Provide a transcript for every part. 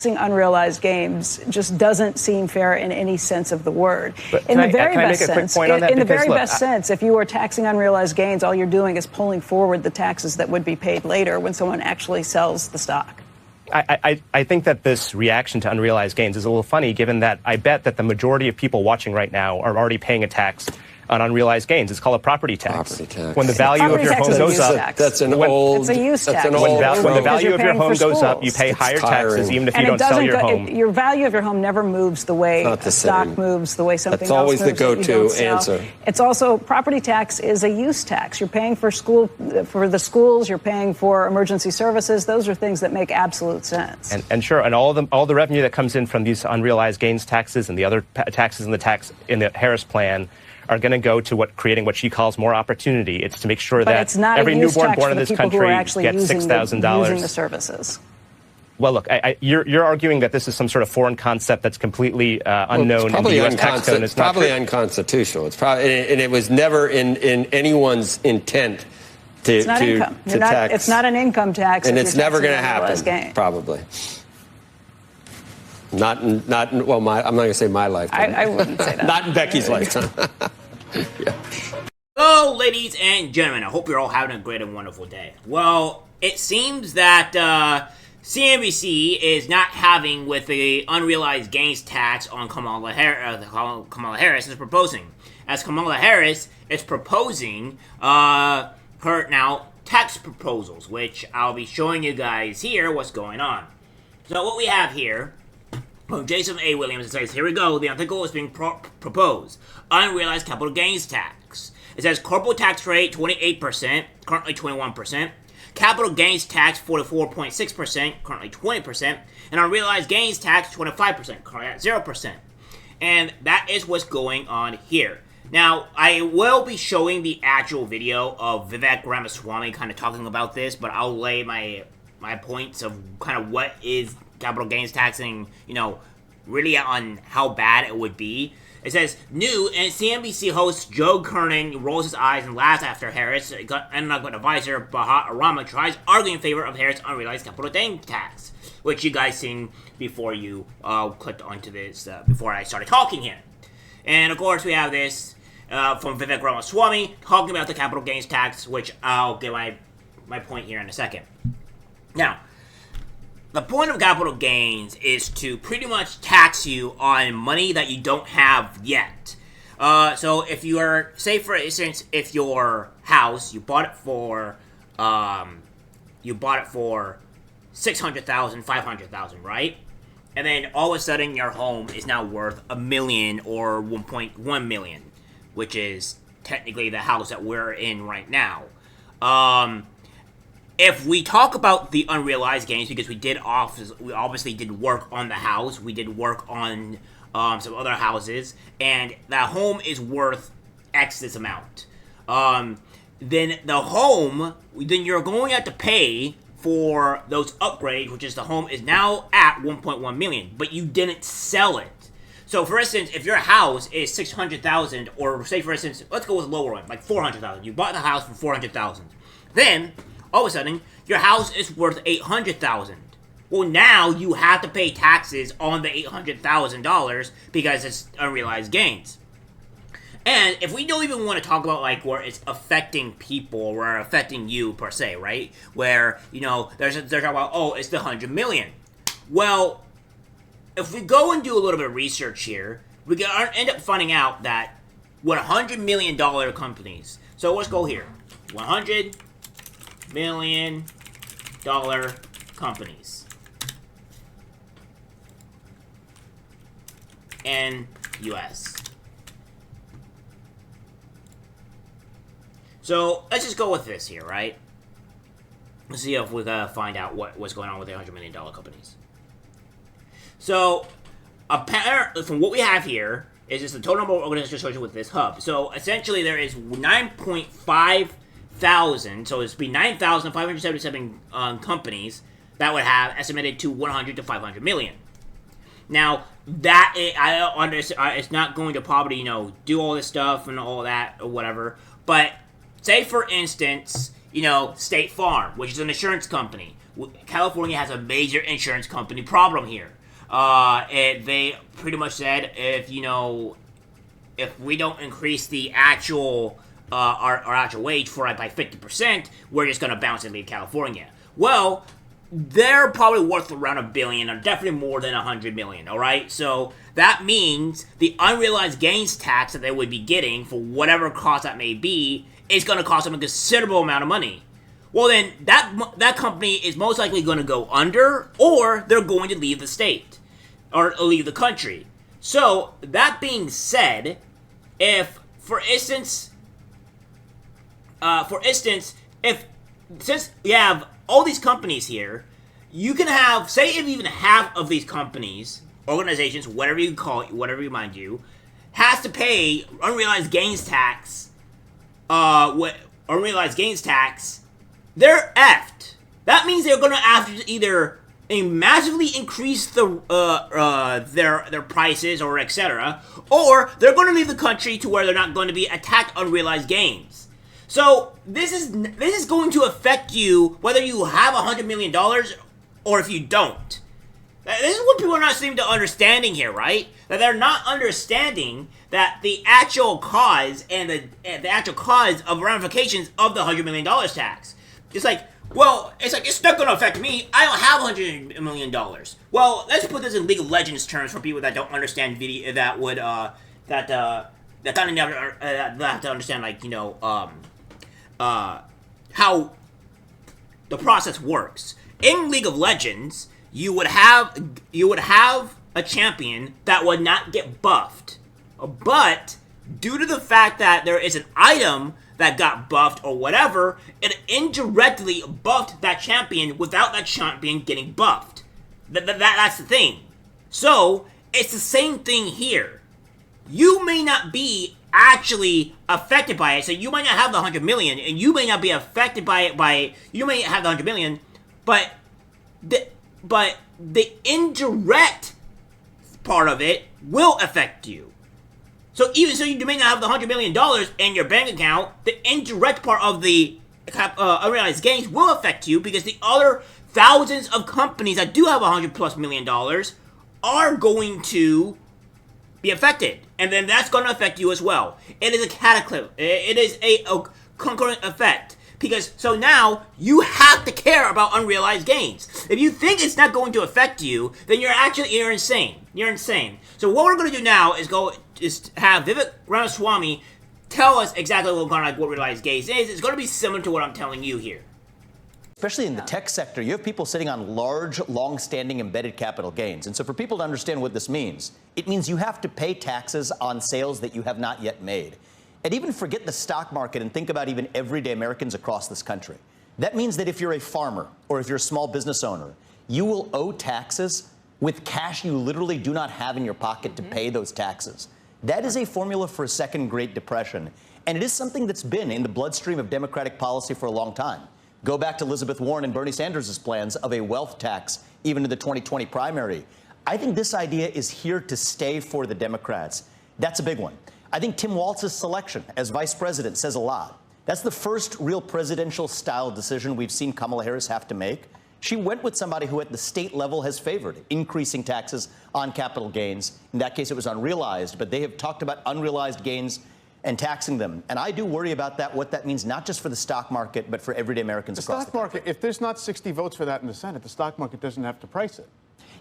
unrealized gains just doesn't seem fair in any sense of the word. In the very best sense, if you are taxing unrealized gains, all you're doing is pulling forward the taxes that would be paid later when someone actually sells the stock. I think that this reaction to unrealized gains is a little funny, given that I bet that the majority of people watching right now are already paying a tax on unrealized gains. It's called a property tax. Property tax. When the value of your home goes up, that's an old. It's a use tax. When the value of your home goes up, you pay higher taxes, even if you don't sell your home. Your value of your home never moves the way a stock moves, the way something else moves. That's always the go-to answer. It's also, property tax is a use tax. You're paying for the schools. You're paying for emergency services. Those are things that make absolute sense. And sure, and all the revenue that comes in from these unrealized gains taxes and the other taxes in the Harris plan are going to go to creating what she calls more opportunity. It's to make sure that every newborn born in this country gets $6,000. Using the services. Well, look, you're arguing that this is some sort of foreign concept that's completely unknown in the U.S. tax code. It's probably unconstitutional. It's probably, and it was never in anyone's intent to tax. It's not an income tax, and it's never going to happen. Probably. Well, I'm not going to say my lifetime. I wouldn't say that. Not in Becky's lifetime. Yeah. Hello, ladies and gentlemen. I hope you're all having a great and wonderful day. Well, it seems that CNBC is not having with the unrealized gains tax on Kamala Harris is proposing. As Kamala Harris is proposing her now tax proposals, which I'll be showing you guys here what's going on. So what we have here from Jason A. Williams, it says, here we go, the article is being proposed. Unrealized capital gains tax. It says corporate tax rate 28%, currently 21%. Capital gains tax 44.6%, currently 20%. And unrealized gains tax 25%, currently at 0%. And that is what's going on here. Now, I will be showing the actual video of Vivek Ramaswamy kind of talking about this, but I'll lay my points of kind of what is capital gains taxing, really on how bad it would be. It says, new, and CNBC host Joe Kernan rolls his eyes and laughs after Harris, and advisor Bahat Arama tries arguing in favor of Harris' unrealized capital gains tax, which you guys seen before you clicked onto this, before I started talking here. And of course, we have this from Vivek Ramaswamy talking about the capital gains tax, which I'll get my point here in a second. Now, the point of capital gains is to pretty much tax you on money that you don't have yet. So if you are, say for instance, if your house, you bought it for $600,000, $500,000, right? And then all of a sudden your home is now worth $1 million or $1.1 million, which is technically the house that we're in right now. If we talk about the unrealized gains, because we obviously did work on the house, we did work on some other houses, and that home is worth X this amount. Then then you're going to have to pay for those upgrades, which is the home is now at $1.1 million, but you didn't sell it. So, for instance, if your house is $600,000, or say, for instance, let's go with a lower one, like $400,000. You bought the house for $400,000. Then, all of a sudden, your house is worth $800,000. Well, now you have to pay taxes on the $800,000 because it's unrealized gains. And if we don't even want to talk about like where it's affecting people or affecting you per se, right? Where, they're talking about, oh, it's the 100 million. Well, if we go and do a little bit of research here, we can end up finding out that what $100 million companies. So let's go here. $100 million companies in US. So let's just go with this here, right? Let's see if we can find out what's going on with the $100 million companies. So, apparently, from what we have here, is just the total number of organizations associated with this hub. So, essentially, there is 9.5 thousand, so it's be 9,577 companies that would have estimated to 100 to 500 million. Now, that I understand, it's not going to probably, do all this stuff and all that or whatever, but say, for instance, State Farm, which is an insurance company, California has a major insurance company problem here. And they pretty much said, if we don't increase the actual our actual wage for it by 50%, we're just gonna bounce and leave California. Well, they're probably worth around $1 billion, or definitely more than $100 million. All right, so that means the unrealized gains tax that they would be getting for whatever cost that may be is going to cost them a considerable amount of money. Well, then that company is most likely going to go under, or they're going to leave the state or leave the country. So that being said, if for instance, if since you have all these companies here, you can have, say, if even half of these companies, organizations, whatever you call it, whatever you mind you, has to pay unrealized gains tax. Unrealized gains tax, they're effed. That means they're gonna have to either massively increase the their prices or etc., or they're going to leave the country to where they're not going to be attacked unrealized gains. So this is going to affect you whether you have $100 million or if you don't. This is what people are not seeming to understanding here, right? That they're not understanding that the actual cause and the actual cause of ramifications of the $100 million tax. It's like, well, it's not going to affect me. I don't have $100 million. Well, let's put this in League of Legends terms for people that don't understand video. That would that kind of never have to understand, like, how the process works. In League of Legends, you would have a champion that would not get buffed, but due to the fact that there is an item that got buffed or whatever, it indirectly buffed that champion without that champion getting buffed. That's the thing. So it's the same thing here. You may not be actually affected by it, so you might not have the 100 million, and you may not be affected by it. You may have the 100 million, but the indirect part of it will affect you. So even so, you may not have the $100 million in your bank account, the indirect part of the unrealized gains will affect you, because the other thousands of companies that do have $100+ million are going to be affected, and then that's going to affect you as well. It is a cataclysm. It is a concurrent effect. Because, so now, you have to care about unrealized gains. If you think it's not going to affect you, then you're insane. You're insane. So what we're going to do now is have Vivek Ramaswamy tell us exactly what realized gains is. It's going to be similar to what I'm telling you here. Especially in the tech sector, you have people sitting on large, long-standing embedded capital gains. And so for people to understand what this means, it means you have to pay taxes on sales that you have not yet made. And even forget the stock market and think about even everyday Americans across this country. That means that if you're a farmer or if you're a small business owner, you will owe taxes with cash you literally do not have in your pocket to pay those taxes. That is a formula for a second Great Depression. And it is something that's been in the bloodstream of Democratic policy for a long time. Go back to Elizabeth Warren and Bernie Sanders' plans of a wealth tax, even in the 2020 primary. I think this idea is here to stay for the Democrats. That's a big one. I think Tim Walz's selection as vice president says a lot. That's the first real presidential-style decision we've seen Kamala Harris have to make. She went with somebody who at the state level has favored increasing taxes on capital gains. In that case, it was unrealized, but they have talked about unrealized gains and taxing them. And I do worry about that, what that means, not just for the stock market, but for everyday Americans across the country. The stock market, if there's not 60 votes for that in the Senate, the stock market doesn't have to price it.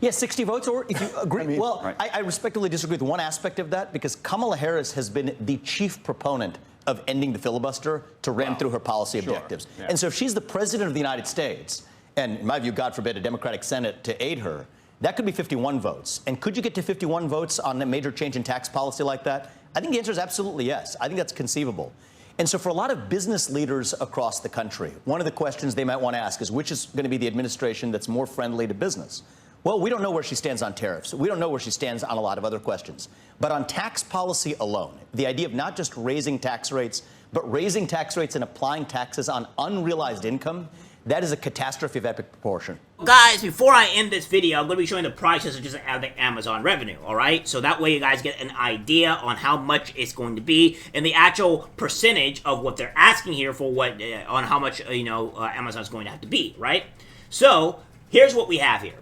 Yes, 60 votes, or if you agree. I respectfully disagree with one aspect of that, because Kamala Harris has been the chief proponent of ending the filibuster to ram through her policy objectives. Yeah. And so if she's the president of the United States, and in my view, God forbid, a Democratic Senate to aid her, that could be 51 votes. And could you get to 51 votes on a major change in tax policy like that? I think the answer is absolutely yes. I think that's conceivable. And so for a lot of business leaders across the country, one of the questions they might want to ask is, which is going to be the administration that's more friendly to business? Well, we don't know where she stands on tariffs. We don't know where she stands on a lot of other questions. But on tax policy alone, the idea of not just raising tax rates, but raising tax rates and applying taxes on unrealized income, that is a catastrophe of epic proportion. Guys, before I end this video, I'm going to be showing the prices of just the Amazon revenue, all right? So that way you guys get an idea on how much it's going to be and the actual percentage of what they're asking here for what on how much, Amazon's going to have to be, right? So here's what we have here.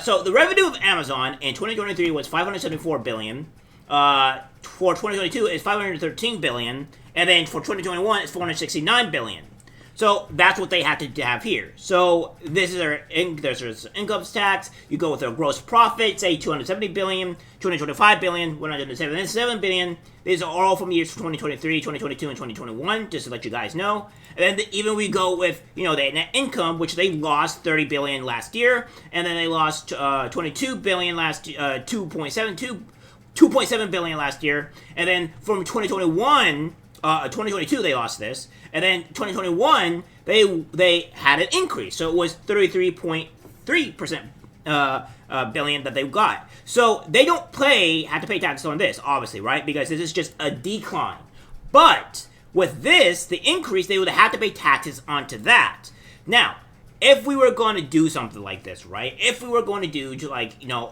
So the revenue of Amazon in 2023 was $574 billion. For 2022, it's $513 billion. And then for 2021, it's $469 billion. So that's what they have to have here. So this is their income tax. You go with their gross profit, say $270 billion, $225 billion, $177 billion. These are all from years 2023, 2022, and 2021, just to let you guys know. And then even we go with, the net income, which they lost $30 billion last year, and then they lost $22 billion last year, $2.7 billion last year, and then from 2022 they lost this, and then 2021 they had an increase, so it was 33.3% billion that they got. So they don't have to pay taxes on this, obviously, right? Because this is just a decline. But with this, the increase, they would have to pay taxes onto that. Now, if we were going to do something like this, right? If we were going to do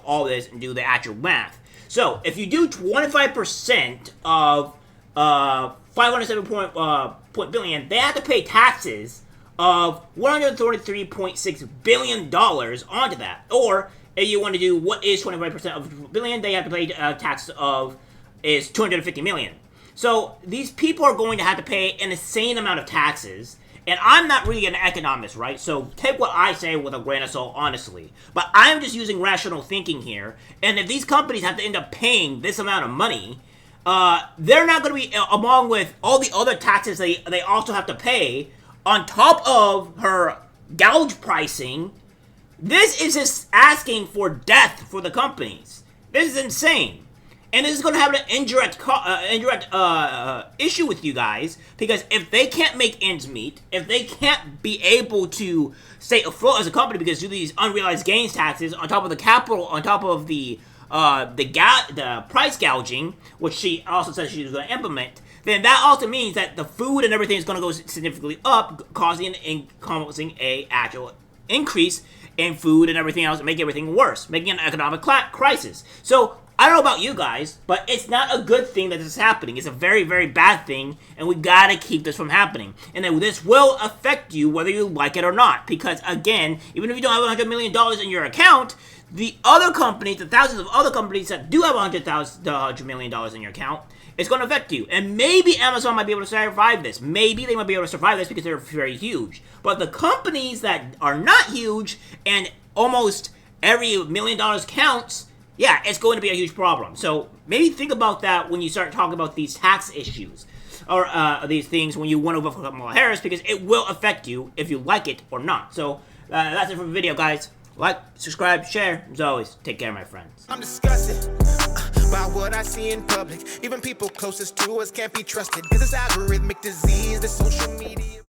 all this and do the actual math. So if you do 25% of 507 billion, they have to pay taxes of $133.6 billion onto that. Or if you want to do what is 25% of a billion, they have to pay taxes of is $250 million. So these people are going to have to pay an insane amount of taxes. And I'm not really an economist, right? So take what I say with a grain of salt, honestly. But I'm just using rational thinking here. And if these companies have to end up paying this amount of money, they're not going to be, along with all the other taxes they also have to pay, on top of her gouge pricing. This is just asking for death for the companies. This is insane. And this is going to have an indirect issue with you guys, because if they can't make ends meet, if they can't be able to stay afloat as a company because do these unrealized gains taxes on top of the capital, on top of the price gouging, which she also says she's going to implement, then that also means that the food and everything is going to go significantly up, causing a actual increase in food and everything else, and make everything worse, making an economic crisis. So I don't know about you guys, but it's not a good thing that this is happening. It's a very, very bad thing, and we gotta keep this from happening. And then this will affect you whether you like it or not, because again, even if you don't have $100 million in your account, the other companies, the thousands of other companies that do have $100 million in your account, it's going to affect you. And maybe Amazon might be able to survive this. Maybe they might be able to survive this because they're very huge. But the companies that are not huge and almost every $1 million counts, yeah, it's going to be a huge problem. So maybe think about that when you start talking about these tax issues or these things when you want to vote for Kamala Harris, because it will affect you if you like it or not. So that's it for the video, guys. Like, subscribe, share. As always, take care, my friends. I'm disgusted by what I see in public. Even people closest to us can't be trusted. This is algorithmic disease, the social media.